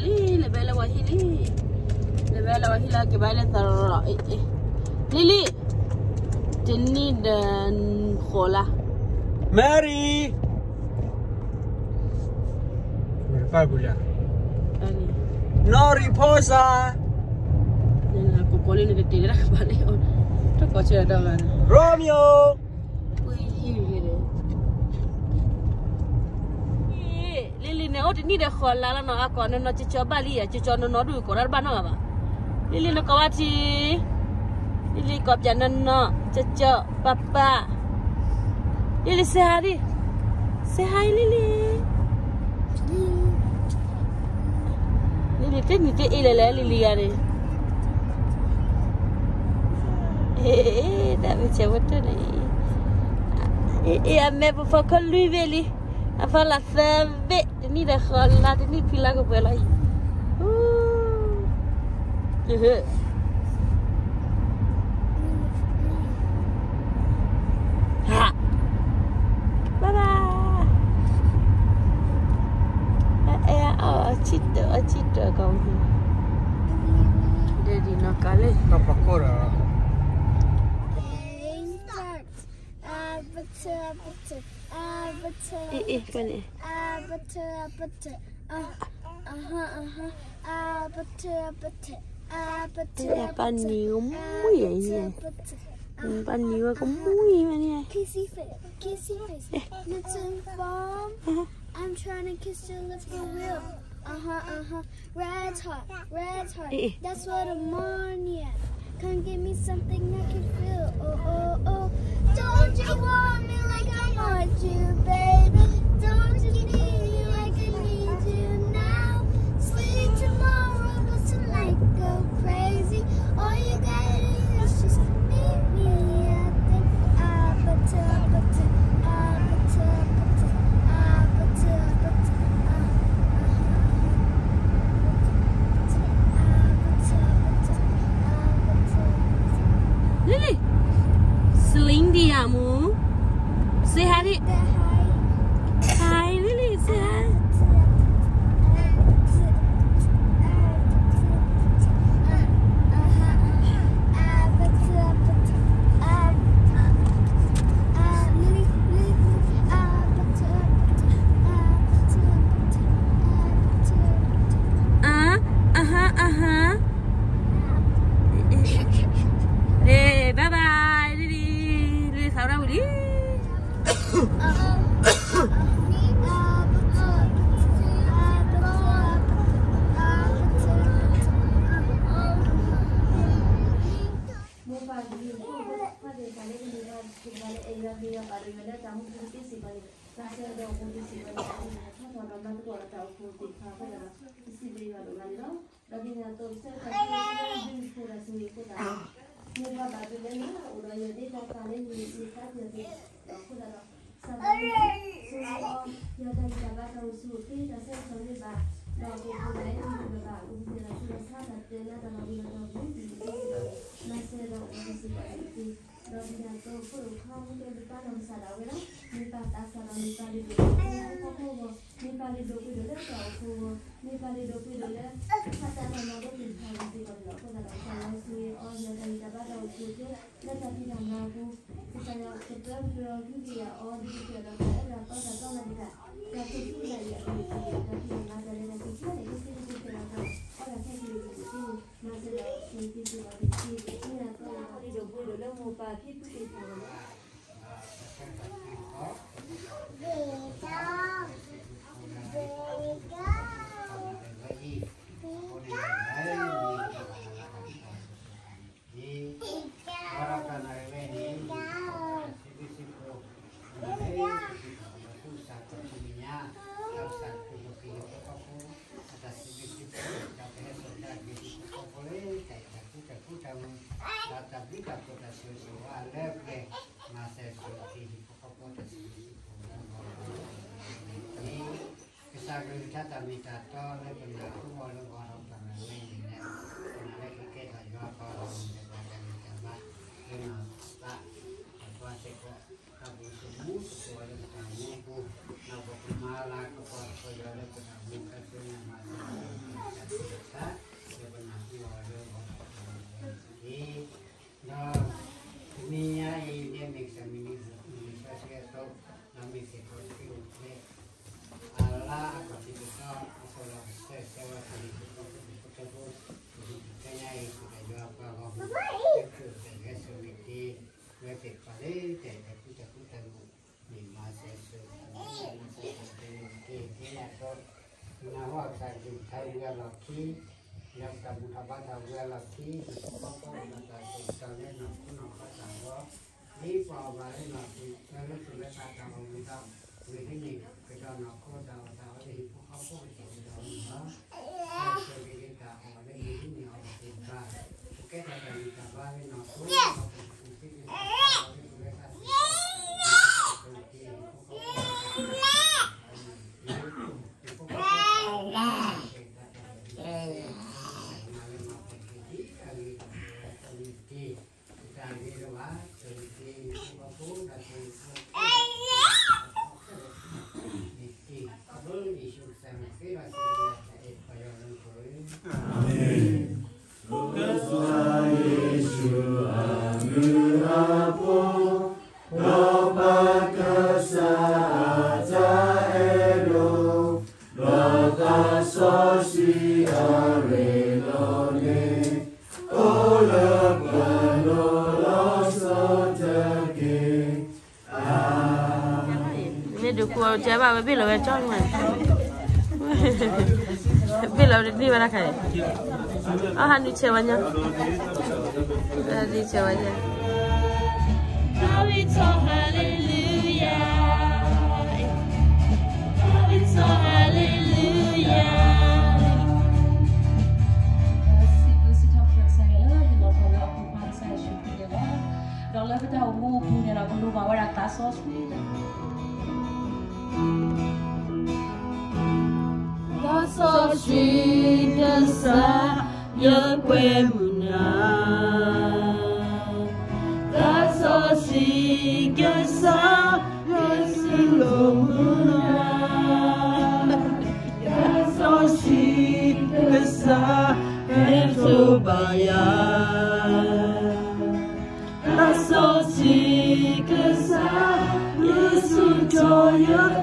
li lebele wahili lebele wahila ke bale tar lili tenni dan khola Mary berapa bulan ani no riposa nena ko kole ne ke ra bale to ko che da gan Romeo ui gire lili ne o tenni de khola la no akone no chicho bali ya chicho no du ko ra bano ba lili no kawati lili kop janan no chicho papa lili sehari sehari lili lili tenni te ilele lili yare dah macam betul ni a me por con lui veli a fa la fave ni de khola ni pila ko pela ha bye bye cito kau jadi nak kali apa kora Kani. Pan nhiều mũi vậy nè. Pan nhiều có mũi mà nè. Kissy face. Listen, Mom. I'm trying to kiss your lips for real. Red heart. That's what I'm on, yeah. Come give me something I can feel. Oh. Don't you want me like I want you, baby? Don't you need me like I need you now? Sleep tomorrow, but tonight go crazy. All you gotta do is just meet me at the Lili, seling diamu. Say hi. Hi, Lili. Say hi. Bye bye, Lili. Lili sao đâu đi? Saya bawa bila wajah mana? Bila di mana kaya? Ah, ni cewanya. Di cewanya. Yesus joyo